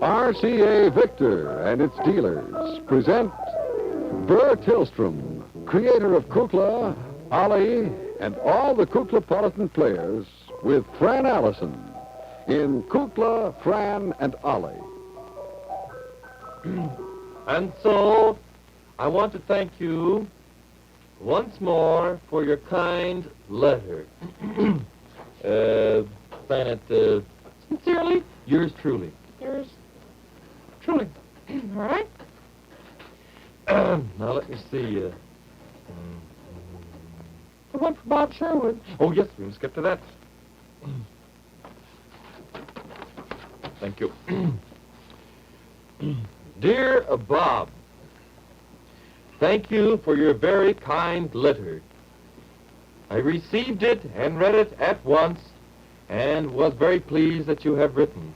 RCA Victor and its dealers present Bert Hillstrom, creator of Kukla, Ollie, and all the Kuklapolitan players, with Fran Allison in Kukla, Fran and Ollie. And so, I want to thank you once more for your kind letter. Planet, sincerely, yours truly. Yours truly. All right. Now, let me see. The one for Bob Sherwood. Oh, yes, we must get to that. Thank you. Dear Bob, thank you for your very kind letter. I received it and read it at once and was very pleased that you have written.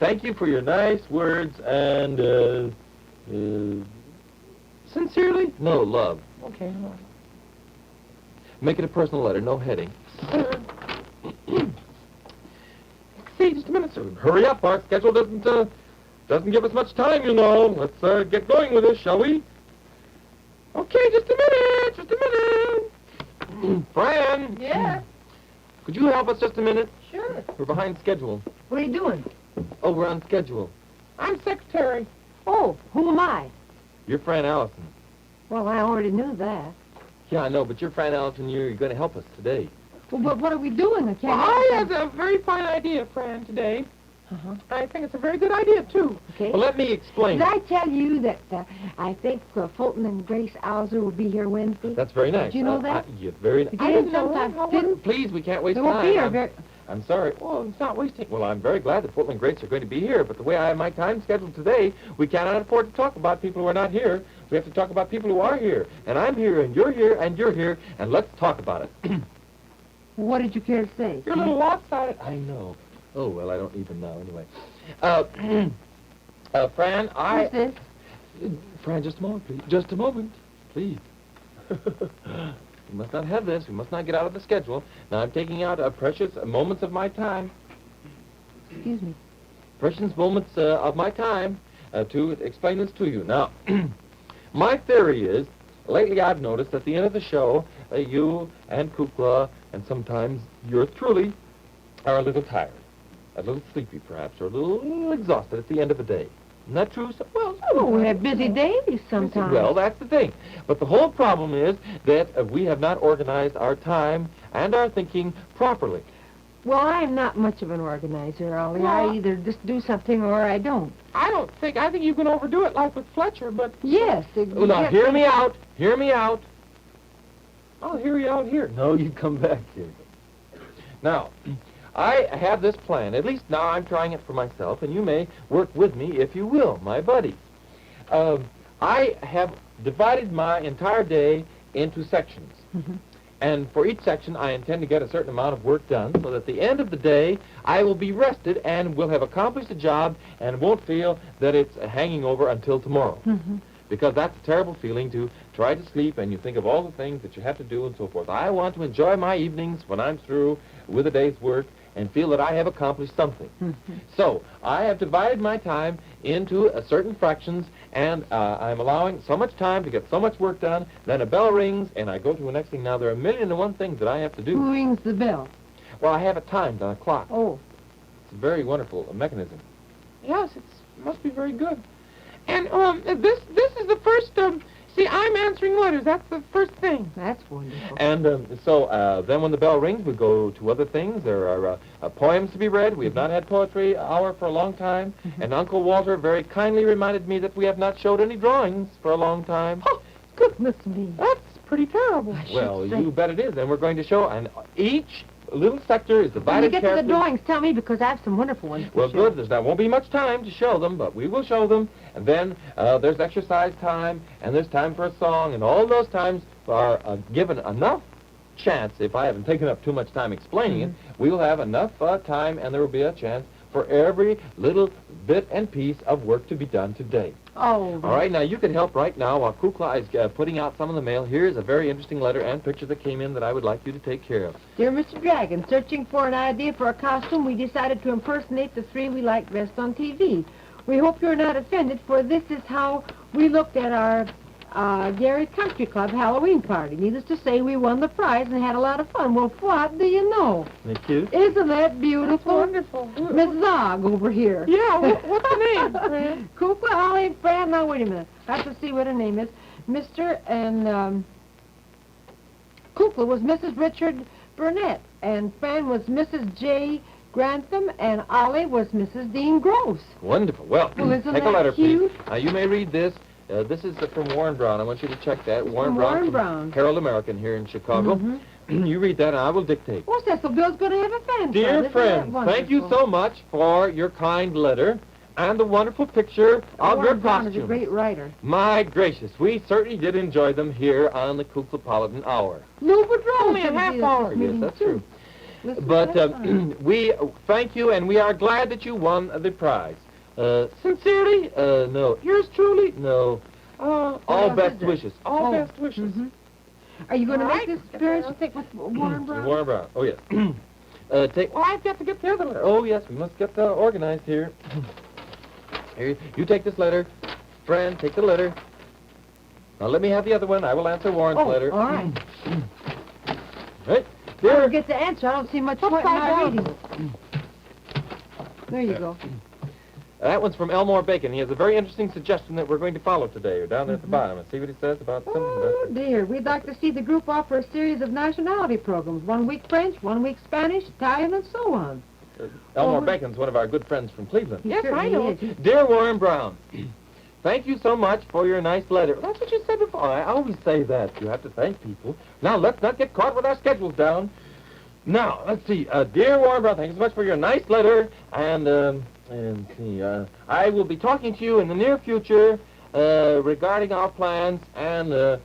Thank you for your nice words and, sincerely, no love. Okay. Well. Make it a personal letter, no heading. See, just a minute, sir. Hurry up, our schedule doesn't give us much time, you know. Let's get going with this, shall we? Okay, just a minute. Fran! Yeah, Could you help us just a minute? sure. We're behind schedule. What are you doing? Oh, we're on schedule. I'm secretary. Oh, who am I? You're Fran Allison. Well, I already knew that. Yeah, I know, but you're Fran Allison. You're going to help us today. Well, but what are we doing? I can't. Well, I had a very fine idea, Fran, today. Uh-huh. I think it's a very good idea, too. Okay. Well, let me explain. Did I tell you that I think Fulton and Grace Auser will be here Wednesday? That's very nice. Did you know that? Yeah, very nice. You didn't sometime. Didn't? Please, we can't waste They won't time. be here. I'm sorry. Well, it's not wasting. Well, I'm very glad that Fulton and Grace are going to be here, but the way I have my time scheduled today, we cannot afford to talk about people who are not here. We have to talk about people who are here. And I'm here, and you're here, and let's talk about it. What did you care to say? You're a little lopsided. I know. Oh, well, I don't even know, anyway. Fran, Who's this? Fran, just a moment, please. Just a moment, please. We must not have this. We must not get out of the schedule. Now, I'm taking out precious moments of my time. Excuse me. Precious moments of my time to explain this to you. Now, my theory is, lately I've noticed at the end of the show, you and Kukla, and sometimes yours truly, are a little tired. A little sleepy, perhaps, or a little exhausted at the end of the day. Isn't that true? Well, Oh, we have busy days sometimes. well, that's the thing. But the whole problem is that we have not organized our time and our thinking properly. Well, I'm not much of an organizer, Ollie. Well, I either just do something or I don't. I think you can overdo it like with Fletcher, but... Yes. Oh, now, hear me out. Hear me out. I'll hear you out here. No, you come back here. Now, I have this plan. At least now I'm trying it for myself, and you may work with me if you will, my buddies. I have divided my entire day into sections. Mhm. And for each section, I intend to get a certain amount of work done, so that at the end of the day, I will be rested and will have accomplished the job and won't feel that it's hanging over until tomorrow. Mhm. Because that's a terrible feeling to try to sleep and you think of all the things that you have to do and so forth. I want to enjoy my evenings when I'm through with a day's work and feel that I have accomplished something. Mhm. So I have divided my time into certain fractions, and I'm allowing so much time to get so much work done. Then a bell rings, and I go to the next thing. Now, there are a million and one things that I have to do. Who rings the bell? Well, I have it timed on a clock. Oh. It's a very wonderful mechanism. Yes, it must be very good. And this is the first. See, I'm answering letters. That's the first thing. That's wonderful. And so then when the bell rings, we go to other things. There are poems to be read. We have not had poetry hour for a long time. And Uncle Walter very kindly reminded me that we have not showed any drawings for a long time. Oh, Goodness me. that's pretty terrible. I should Well, say. you bet it is. And we're going to show, and each little sector is When divided you get to the carefully. drawings, tell me, because I have some wonderful ones. to Well, show. good. There won't be much time to show them, but we will show them. And then there's exercise time, and there's time for a song, and all those times are given enough chance. If I haven't taken up too much time explaining it, we will have enough time, and there will be a chance for every little bit and piece of work to be done today. Oh. All right, now you can help right now while Kukla is putting out some of the mail. Here's a very interesting letter and picture that came in that I would like you to take care of. Dear Mr. Dragon, searching for an idea for a costume, we decided to impersonate the three we like best on TV. We hope you're not offended, for this is how we looked at our Gary Country Club Halloween party. Needless to say, we won the prize and had a lot of fun. Well, what do you know? Isn't it cute? Isn't that beautiful? Wonderful. Miss Zog over here. Yeah, what's the name, Fran? Kukla, Ollie, and Fran. Now, wait a minute. I have to see what her name is. Mr. and Kukla was Mrs. Richard Burnett, and Fran was Mrs. J. Grantham, and Ollie was Mrs. Dean Gross. Wonderful. Well, Well, isn't take a that letter, cute? please. Now, you may read this. This is from Warren Brown. I want you to check that. Warren from Brown. Herald American here in Chicago. Mhm. You read that, and I will dictate. Well, Cecil Bill's going to have a fan club. Dear Isn't friends, that thank you wonderful? so much for your kind letter and the wonderful picture of your Warren Brown is a costume. great writer. My gracious, we certainly did enjoy them here on the Kuklapolitan Hour. Lou Boudreau Only a should half be at hour. this Yes, meeting, that's too. true. Listen, But that's fine. we thank you, and we are glad that you won the prize. Sincerely, no. Yours truly, no. All else best is there? wishes. All best wishes. Mhm. Are you going to All make right. this appearance, you think, with Warren Brown? Warren Brown. Oh, yes. Well, I've got to get the other letter. Oh, yes, we must get organized here. Here, you take this letter. Fran, take the letter. Now, let me have the other one. I will answer Warren's Oh, letter. all right. Right. I Dear, don't get the answer. I don't see much point in my reading. There you go. that one's from Elmore Bacon. He has a very interesting suggestion that we're going to follow today. You're down there at the bottom. And see what he says about something Oh, about dear. We'd like to see the group offer a series of nationality programs. 1 week French, 1 week Spanish, Italian, and so on. Elmore Oh, Bacon's one of our good friends from Cleveland. He Yes, I certainly know. is. Dear Warren Brown, thank you so much for your nice letter. That's what you said before. I always say that. You have to thank people. Now, let's not get caught with our schedules down. Now, let's see. Dear Warren Brown, thank you so much for your nice letter. And see, I will be talking to you in the near future regarding our plans and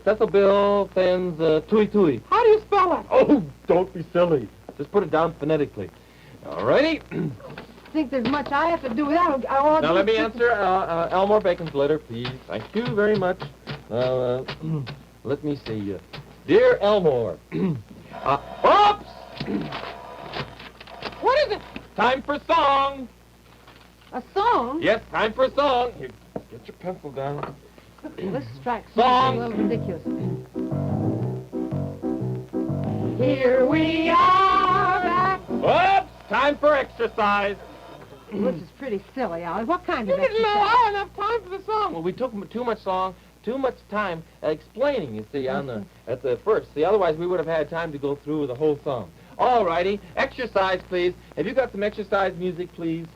Cecil Bill sends Tui Tui. How do you spell that? Oh, don't be silly. Just put it down phonetically. All righty. Think there's much I have to do with that. Now, let me answer Elmore Bacon's letter, please. Thank you very much. Let me see. Dear Elmore. Oops! What is it? Time for song. A song? Yes, time for a song. Here, get your pencil down. This strikes Song. me as a little ridiculous. Here we are back. Oops! Time for exercise. This is pretty silly, Ollie. What kind You of didn't exercise? allow enough time for the song. Well, we took too much time explaining, you see, at the first. See, otherwise we would have had time to go through the whole song. All righty. Exercise, please. Have you got some exercise music, please?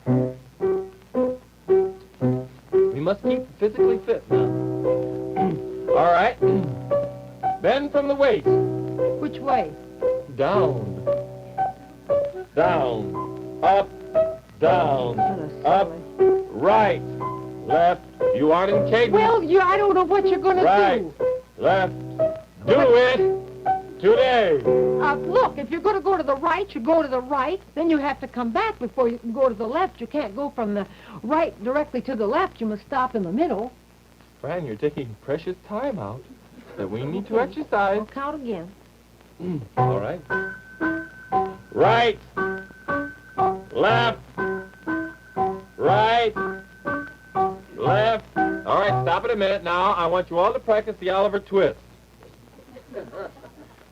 We must keep physically fit now. All right. Bend from the waist. Which way? Down. Down. Up. Down. Up. Right. Left. You aren't in cadence. Well, I don't know what you're going to Right. do. Left. Do it today. Look, if you're going to go to the right, you go to the right. Then you have to come back before you can go to the left. You can't go from the right directly to the left. You must stop in the middle. Fran, you're taking precious time out that we need to exercise. I'll count again. All right. Right. Left. Right. Left. All right, stop it a minute now. I want you all to practice the Oliver twist.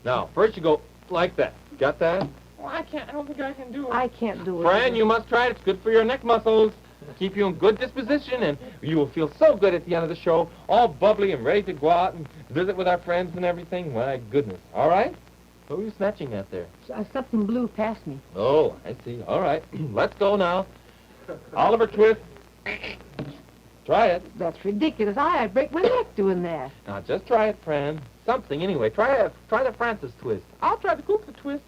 Now, first you go like that. Got that? Well, I can't. I don't think I can do it. I can't do it. Fran, you must try it. It's good for your neck muscles. Keep you in good disposition, and you will feel so good at the end of the show, all bubbly and ready to go out and visit with our friends and everything. My goodness. All right? What were you snatching at there? Something blew past me. Oh, I see. All right. Let's go now. Oliver twist. Try it. That's ridiculous. I'd break my neck doing that. Now, just try it, Fran. Something, anyway. Try the Francis twist. I'll try the Kukla twist.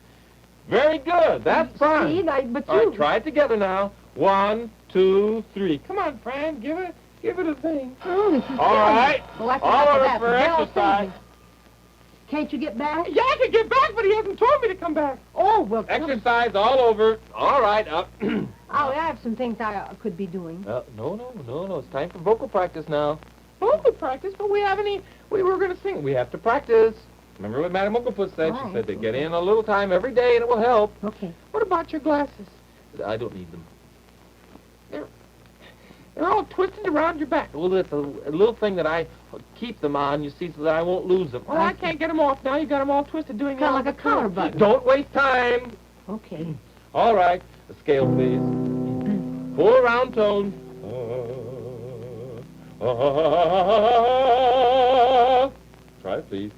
Very good. That's fine. See, but All you... right, try it together now. 1, 2, 3. Come on, Fran. Give it a thing. Oh, this is All terrible. right. Well, that's Oliver enough of that. for Hell, exercise. Can't you get back? Yeah, I can get back, but he hasn't told me to come back. Oh, well... Exercise all over. All right, up. Ollie, I have some things I could be doing. No. It's time for vocal practice now. Vocal practice, but we were going to sing. We have to practice. Remember what Madam Octopus said? All She right. said to get in a little time every day and it will help. Okay. What about your glasses? I don't need them. They're all twisted around your back. Well, it's a little thing that I keep them on, you see, so that I won't lose them. Well, I can't get them off now. You got them all twisted doing Kind of like a collar button. Don't waste time. Okay. All right. The scale, please. 4 round tones. Try it, please.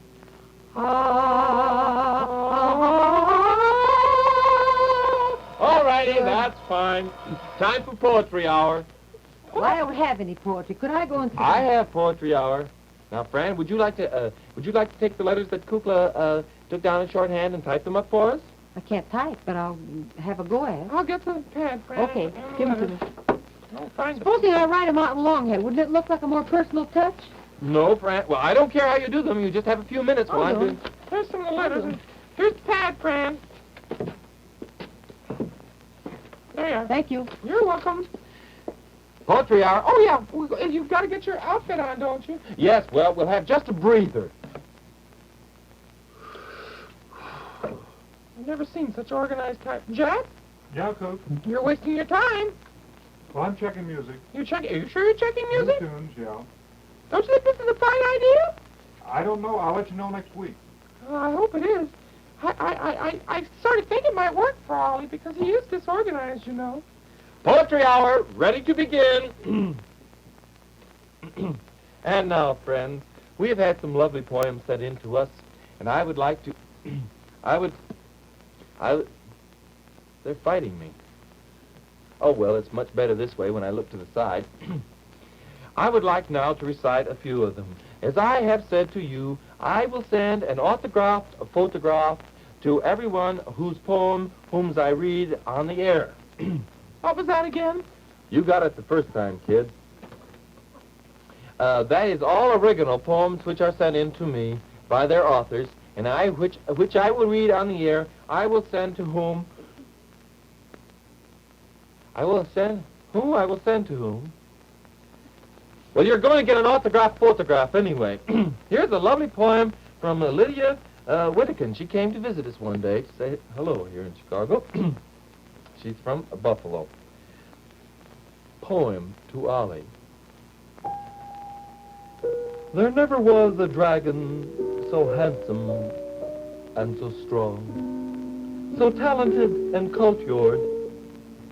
All righty, that's fine. Time for poetry hour. Well, I don't have any poetry. Could I go and see? I have poetry hour. Now, Fran, would you like to take the letters that Kukla took down in shorthand and type them up for us? I can't type, but I'll have a go at it. I'll get the pad, Fran. Okay, give them to me. Oh, fine. Supposing I write them out in longhand, wouldn't it look like a more personal touch? No, Fran. Well, I don't care how you do them. You just have a few minutes while I'm doing... Here's some of the letters. Here's the pad, Fran. There you are. Thank you. You're welcome. Poetry hour. Oh, yeah. You've got to get your outfit on, don't you? Yes, well, we'll have just a breather. I've never seen such organized type. Jack, Yeah, Cook. you're wasting your time. Well, I'm checking music. Are you sure you're checking music? New tunes, yeah. Don't you think this is a fine idea? I don't know. I'll let you know next week. I hope it is. I started thinking it might work for Ollie because he is disorganized, you know. Poetry hour, ready to begin. And now, friends, we have had some lovely poems sent in to us, and I would like to... They're fighting me. Oh, well, it's much better this way when I look to the side. I would like now to recite a few of them. As I have said to you, I will send an autographed photograph to everyone whose poem, whom I read on the air. What was that again? You got it the first time, kid. That is all original poems which are sent in to me by their authors, and which I will read on the air. I will send to whom. I will send to whom. Well, you're going to get an autographed photograph anyway. Here's a lovely poem from Lydia Whittakin. She came to visit us one day to say hello here in Chicago. She's from Buffalo. Poem to Ollie. There never was a dragon so handsome and so strong, so talented and cultured,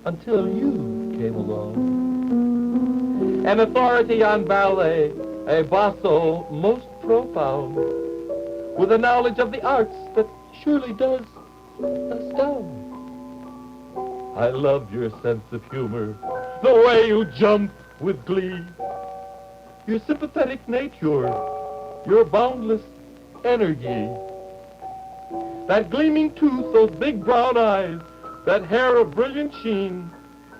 until you came along. An authority on ballet, a basso most profound, with a knowledge of the arts that surely does astound. I love your sense of humor, the way you jump with glee, your sympathetic nature, your boundless energy, that gleaming tooth, those big brown eyes, that hair of brilliant sheen.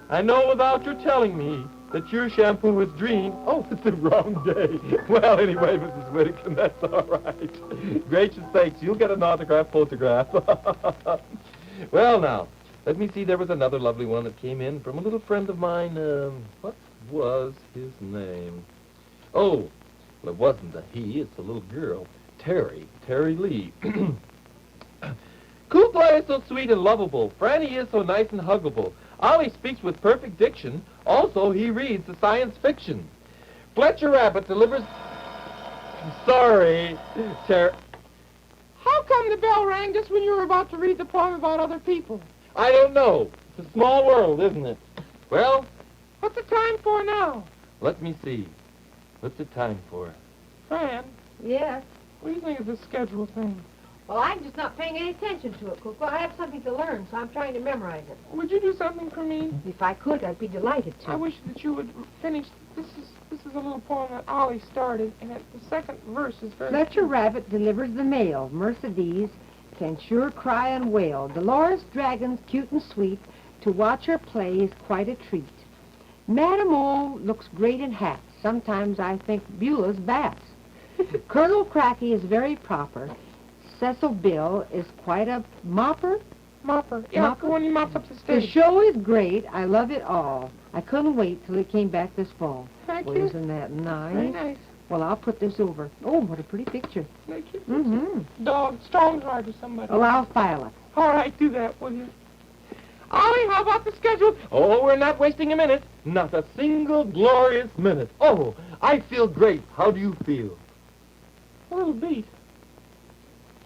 I know without your telling me that your shampoo is green. Oh, it's the wrong day. Well, anyway, Mrs. Whittakin, that's all right. Gracious sakes, you'll get an autographed photograph. Well, now, let me see. There was another lovely one that came in from a little friend of mine. What was his name? Oh, well, it wasn't a he. It's a little girl. Terry Lee. Kukla is so sweet and lovable. Franny is so nice and huggable. Ollie speaks with perfect diction. Also, he reads the science fiction. Fletcher Rabbit delivers... Sorry, How come the bell rang just when you were about to read the poem about other people? I don't know. It's a small world, isn't it? Well, What's the time for now? let me see. What's the time for? Fran, Yes. what do you think of this schedule thing? Well, I'm just not paying any attention to it, Kukla. I have something to learn, so I'm trying to memorize it. Would you do something for me? If I could, I'd be delighted to. I wish that you would finish. This is a little poem that Ollie started, and the second verse is very... Fletcher Rabbit delivers the mail. Mercedes can sure cry and wail. Dolores Dragon's cute and sweet. To watch her play is quite a treat. Madame O looks great in hats. Sometimes I think Beulah's bats. Colonel Cracky is very proper. Cecil Bill is quite a mopper. Mopper. Yeah, Mopper? the one who mops up the The stage. show is great. I love it all. I couldn't wait till it came back this fall. Thank Well, you. isn't that nice? Very nice. Well, I'll put this over. Oh, what a pretty picture. Thank you. Mm-hmm. Dog, Strongheart or somebody. Oh, I'll file it. All right, do that, will you? Ollie, how about the schedule? Oh, we're not wasting a minute. Not a single glorious minute. Oh, I feel great. How do you feel? A little beat.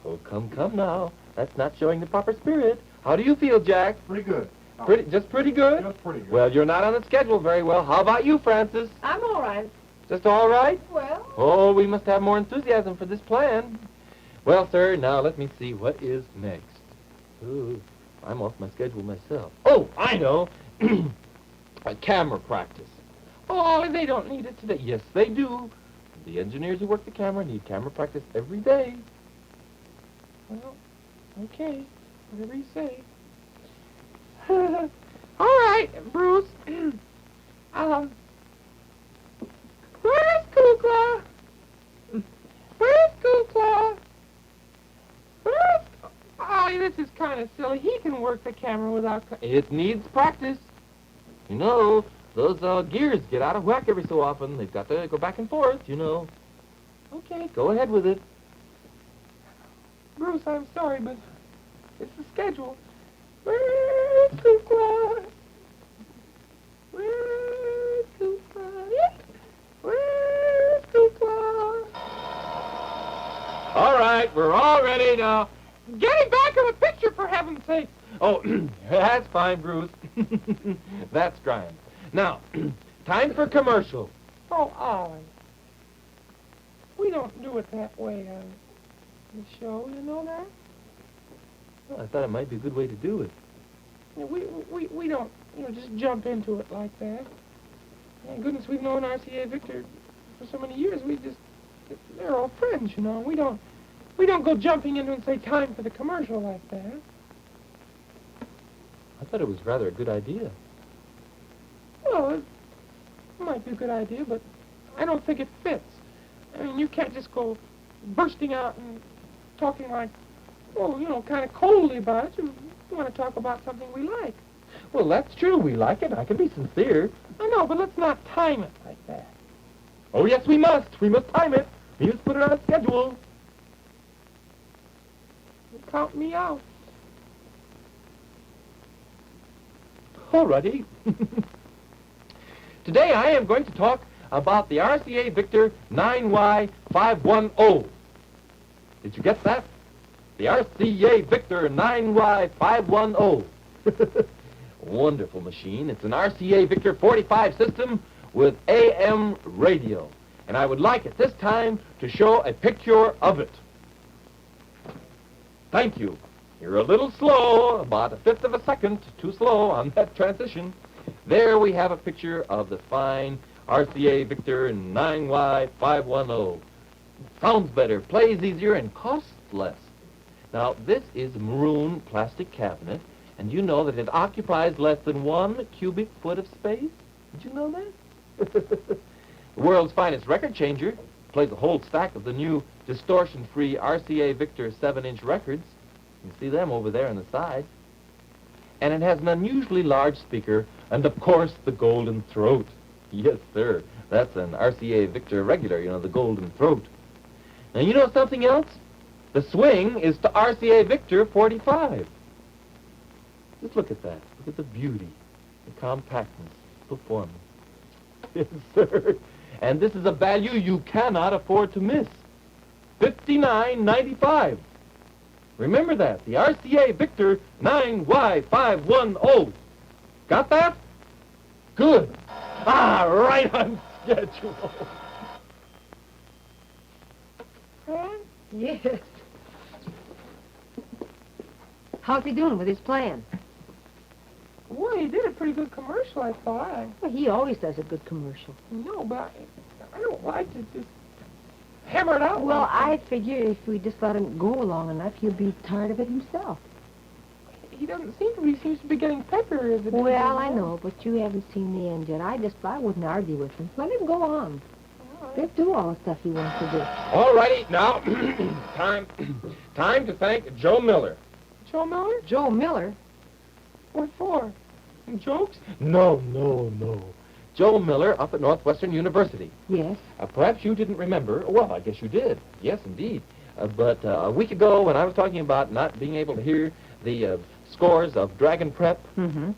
Oh, come now. That's not showing the proper spirit. How do you feel, Jack? Pretty good. Just pretty good? Just pretty good. Well, you're not on the schedule very well. How about you, Francis? I'm all right. Just all right? Well, Oh, we must have more enthusiasm for this plan. Well, sir, now let me see what is next. Ooh, I'm off my schedule myself. Oh, I know. A camera practice. Oh, they don't need it today. Yes, they do. The engineers who work the camera need camera practice every day. Well, okay. Whatever you say. All right, Bruce. Where's Kukla? Where's Kukla? Where's... Oh, this is kind of silly. He can work the camera without... It needs practice. You know, those gears get out of whack every so often. They've got to go back and forth, you know. Okay, go ahead with it. Bruce, I'm sorry, but it's the schedule. Where's Kukla? Where's Kukla? Where's Kukla? All right, we're all ready now. Get him back in the picture, for heaven's sake. Oh, that's fine, Bruce. That's grand. Now, time for commercial. Oh, Ollie. We don't do it that way on the show, you know that? Well, I thought it might be a good way to do it. Yeah, we don't, just jump into it like that. Thank goodness we've known RCA Victor for so many years. They're all friends, you know. We don't go jumping into and say time for the commercial like that. I thought it was rather a good idea. Well, it might be a good idea, but I don't think it fits. I mean, you can't just go bursting out and talking like, kind of coldly about it. You want to talk about something we like. Well, that's true. We like it. I can be sincere. I know, but let's not time it like that. Oh, yes, we must. We must time it. We must put it on a schedule. Count me out. All righty. Today I am going to talk about the RCA Victor 9Y510. Did you get that? The RCA Victor 9Y510. Wonderful machine. It's an RCA Victor 45 system with AM radio. And I would like at this time to show a picture of it. Thank you. You're a little slow, about a fifth of a second too slow on that transition. There we have a picture of the fine RCA Victor 9Y510. Sounds better, plays easier, and costs less. Now, this is a maroon plastic cabinet, and you know that it occupies less than 1 cubic foot of space? Did you know that? The world's finest record changer plays a whole stack of the new distortion-free RCA Victor 7-inch records. You can see them over there on the side. And it has an unusually large speaker, and of course, the golden throat. Yes, sir. That's an RCA Victor regular, the golden throat. Now, you know something else? The swing is to RCA Victor 45. Just look at that. Look at the beauty, the compactness, performance. Yes, sir. And this is a value you cannot afford to miss. $59.95. Remember that, the RCA Victor 9Y510. Got that? Good. Right on schedule. Huh? Yes. How's he doing with his plan? Well, he did a pretty good commercial, I thought. Well, he always does a good commercial. No, but I don't like to just hammer it out. Well, like I that. figure if we just let him go long enough, he'll be tired of it himself. He doesn't seem to be. He seems to be getting peppier as it Well, goes I along. know, but you haven't seen the end yet. I wouldn't argue with him. Let him go on. All right. Just do all the stuff he wants to do. All righty, now, time to thank Joe Miller. Joe Miller? Joe Miller? What for? Jokes? No. Joe Miller up at Northwestern University. Yes. Perhaps you didn't remember. Well, I guess you did. Yes, indeed. But a week ago, when I was talking about not being able to hear the scores of Dragon Prep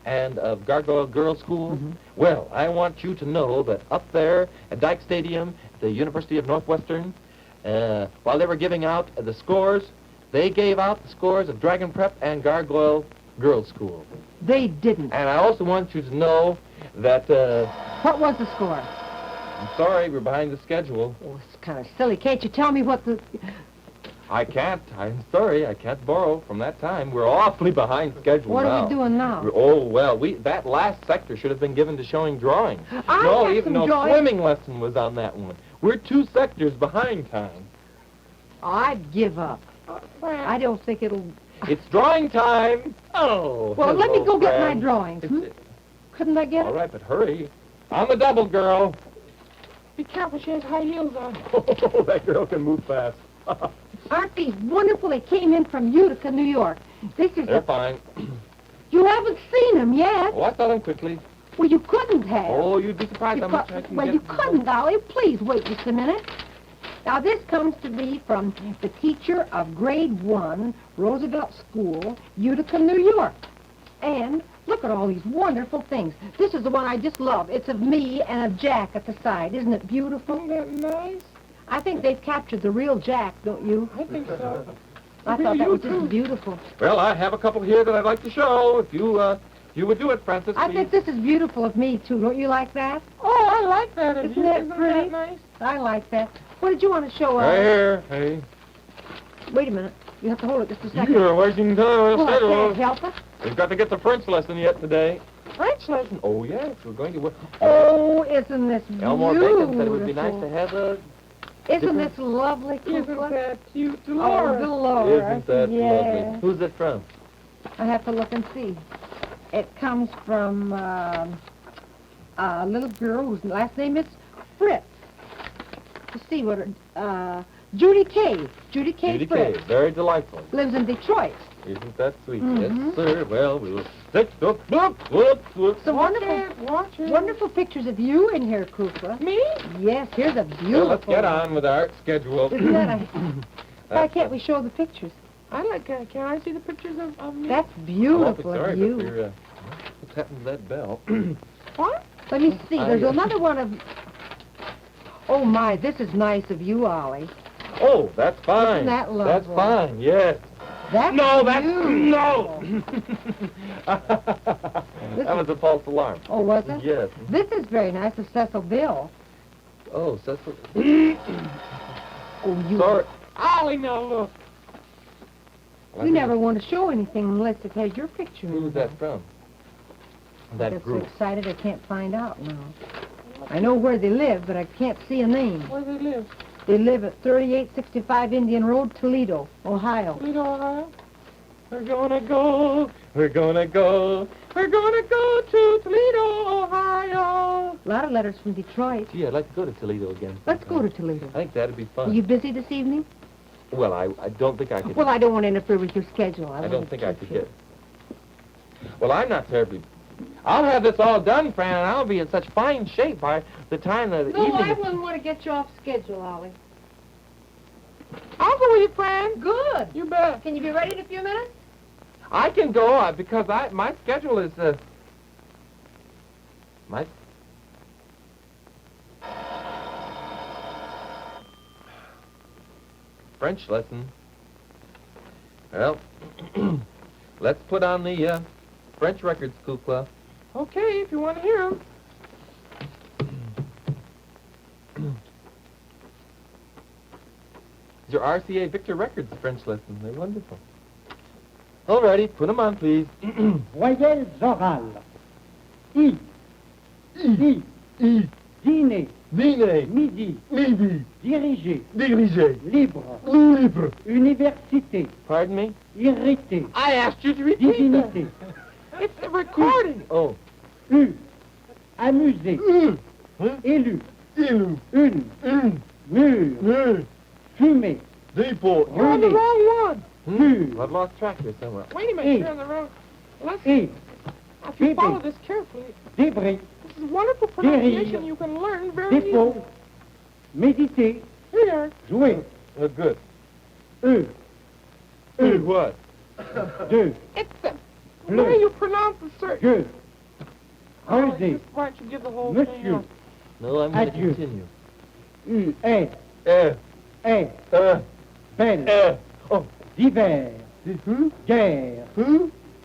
and of Gargoyle Girls School, well, I want you to know that up there at Dyke Stadium, the University of Northwestern, while they were giving out the scores, they gave out the scores of Dragon Prep and Gargoyle Girls School. They didn't. And I also want you to know that, What was the score? I'm sorry, we're behind the schedule. Oh, it's kind of silly. Can't you tell me what the... I can't. I'm sorry. I can't borrow from that time. We're awfully behind schedule What now. are we doing now? Oh, well, that last sector should have been given to showing drawing. I have even some no drawing. swimming lesson was on that one. We're 2 sectors behind time. I'd give up. I don't think it'll... It's drawing time. Oh, Well, let me hello, go get my friend. drawings. Couldn't I get All it? right, but hurry. On the double, girl. Be careful, she has high heels on. Oh, that girl can move fast. Aren't these wonderful? They came in from Utica, New York. This is They're fine. You haven't seen them yet. Oh, I saw them quickly. Well, you couldn't have. Oh, you'd be surprised how much I can Well, get. you couldn't, Ollie. Please wait just a minute. Now, this comes to me from the teacher of grade 1, Roosevelt School, Utica, New York. And look at all these wonderful things. This is the one I just love. It's of me and of Jack at the side. Isn't it beautiful? Isn't that nice? I think they've captured the real Jack, don't you? I think so. I thought that was just beautiful. Well, I have a couple here that I'd like to show. If you would do it, Francis, I please. think this is beautiful of me, too. Don't you like that? Oh, I like that. of Isn't you. that Isn't pretty? that nice? I like that. What did you want to show us? Right here. Hey. Wait a minute. You have to hold it just a second. You're wasting time on Well, I can't schedule. help it. We've got to get the French lesson yet today. French lesson. Oh, yes, we're going to... Oh, isn't this beautiful? Elmore Bacon said it would be nice to have a... Isn't this lovely, Isn't Kukla? that cute, Oh, Dolores? Dolores. Isn't that yes. lovely? Who's it from? I have to look and see. It comes from a little girl whose last name is Fritz. To see what her... Judy K. Judy K. Judy Fritz. K. Very delightful. Lives in Detroit. Isn't that sweet? Mhm. Yes, sir. Well, we will... Whoop. Some Watch it. wonderful pictures of you in here, Kukla. Me? Yes, here's a beautiful Well, let's get one. on with our schedule. Isn't that a... Why can't we show the pictures? I like that. Can I see the pictures of me? That's I'm awfully beautiful sorry, of but you. we're... what's happened to that bell? What? Let me see. There's I- another one of... Oh, my, this is nice of you, Ollie. Oh, that's fine. Isn't that That's lovely? fine, yes. That's No, that's... beautiful. No! That was a false alarm. Oh, was it? Yes. This is very nice of Cecil Bill. Oh, Cecil... Oh, you... Sorry. Ollie, now look. We never want to show anything unless it has your picture in Who's it. that from? I That get group. so excited I can't find out now. I know where they live, but I can't see a name. Where do they live? They live at 3865 Indian Road, Toledo, Ohio. Toledo, Ohio? We're gonna go to Toledo, Ohio. A lot of letters from Detroit. Gee, I'd like to go to Toledo again. Let's go to sometime. Toledo. I think that'd be Are fun. you busy this evening? Well, I don't think I could... Well, I don't want to interfere with your schedule. I don't think I could get... Well, I'm not terribly... I'll have this all done, Fran, and I'll be in such fine shape by the time the evening... wouldn't want to get you off schedule, Ollie. I'll go with you, Fran. Good. You bet. Can you be ready in a few minutes? I can go because my schedule is my French lesson. Well, let's put on the French records, Kukla. Okay, if you want to hear them. Your RCA Victor Records French lesson. They're wonderful. Alrighty, put them on, please. Voyelles orales. I. Dîner. Midi. Dirigé. Libre. Université. Pardon me? Irrité. I asked you to repeat that. Divinité. It's a recording. Oh. Amusé. Élu. Une. Mur. Fumé. You're on the Relais. wrong one. I've lost track here somewhere. Wait a minute, you're on the wrong. Listen, Et, if you Baby. follow this carefully, débris, this is wonderful pronunciation you can learn very easily. dépôt, méditer, Here, jouer. Good. What? Deux, it's the way you pronounce the certain. je, Oh, creuser, just why don't you give the whole thing monsieur, up? No, I'm going to Adieu. continue. est, belle, Oh. d'hiver, guerre,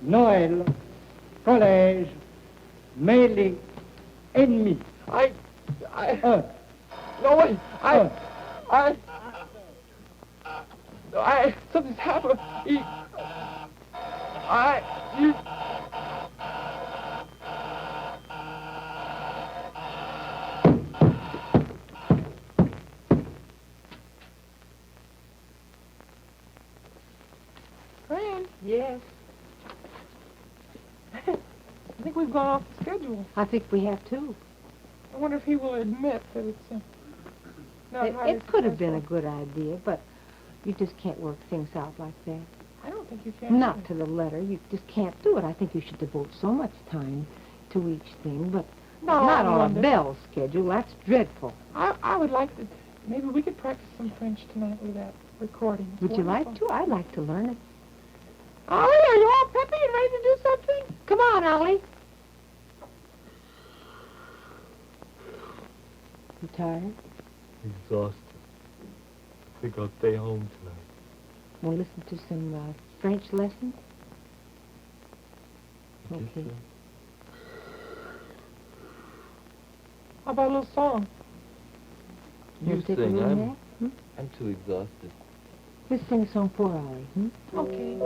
Noël, collège, mêlée, ennemi, I... un, No, wait. un, Something's happened. You... Fran, Yes, I think we've gone off the schedule. I think we have too. I wonder if he will admit that it's not highly It could have been a successful. good idea, but you just can't work things out like that. I don't think you can. Not to the letter. You just can't do it. I think you should devote so much time to each thing, but No, not I on a wonder. bell schedule. That's dreadful. I would like to. Maybe we could practice some French tonight with that recording. It's Would you like wonderful. to? I'd like to learn it. Ollie, are you all peppy and ready to do something? Come on, Ollie. You tired? Exhausted. I think I'll stay home tonight. Want to listen to some French lessons? Okay. How about a little song? You Wanna take a sing. little I'm, nap? Hmm? I'm too exhausted. Just sing a song for Ollie. Hmm? Okay.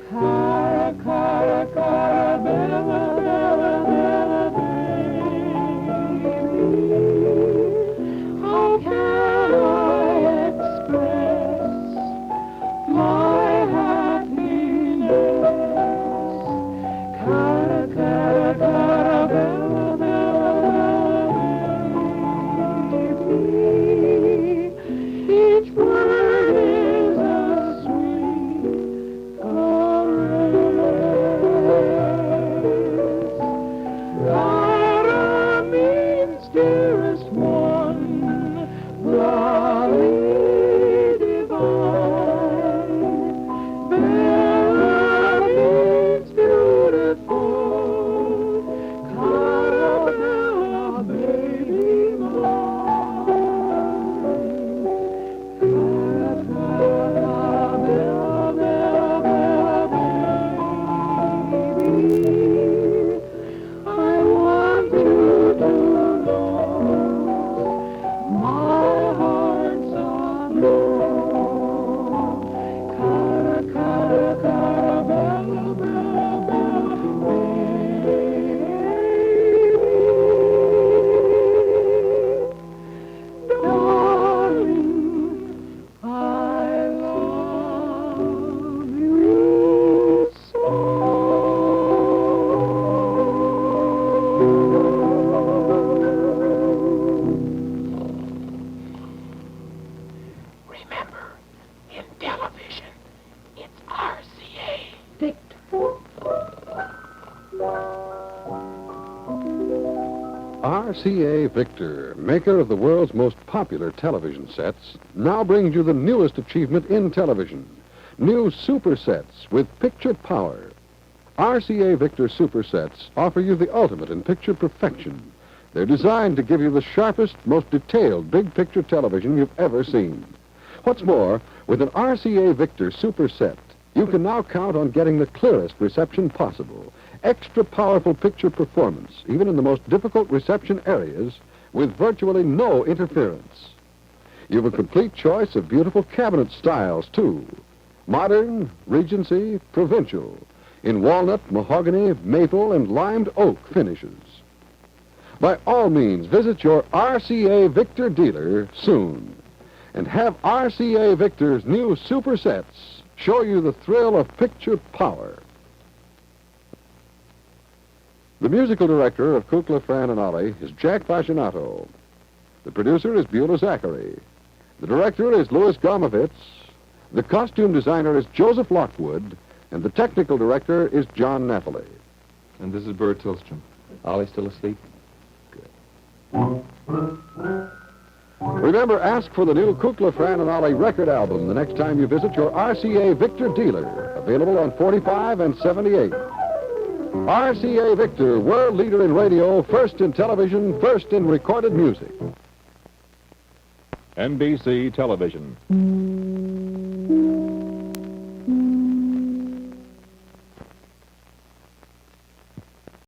Cara, cara, cara, bella, bella, bella, baby. How can I express my happiness? Cara, cara, cara, bella, bella, baby. Each word is a sweet Cara means dearest one, Lolly divine. Bella means beautiful, Cara Bella, baby mine. Cara, cara, Bella, Bella, Bella, baby. I want you to know my heart's aglow. Cara, cara, cara, bella, bella, bella, baby. Darling, I love you Remember, in television, it's RCA. Victor. RCA Victor, maker of the world's most popular television sets, now brings you the newest achievement in television. New super sets with picture power. RCA Victor super sets offer you the ultimate in picture perfection. They're designed to give you the sharpest, most detailed big picture television you've ever seen. What's more, with an RCA Victor super set, you can now count on getting the clearest reception possible. Extra powerful picture performance, even in the most difficult reception areas, with virtually no interference. You've a complete choice of beautiful cabinet styles, too. Modern, Regency, Provincial, in walnut, mahogany, maple, and limed oak finishes. By all means, visit your RCA Victor dealer soon and have RCA Victor's new super sets show you the thrill of picture power. The musical director of Kukla, Fran and Ollie is Jack Fascinato. The producer is Beulah Zachary. The director is Louis Gomovitz. The costume designer is Joseph Lockwood. And the technical director is John Napoli. And this is Bert Tillstrom. Ollie still asleep? Remember, ask for the new Kukla, Fran and Ollie record album the next time you visit your RCA Victor dealer. Available on 45 and 78. RCA Victor, world leader in radio, first in television, first in recorded music. NBC Television.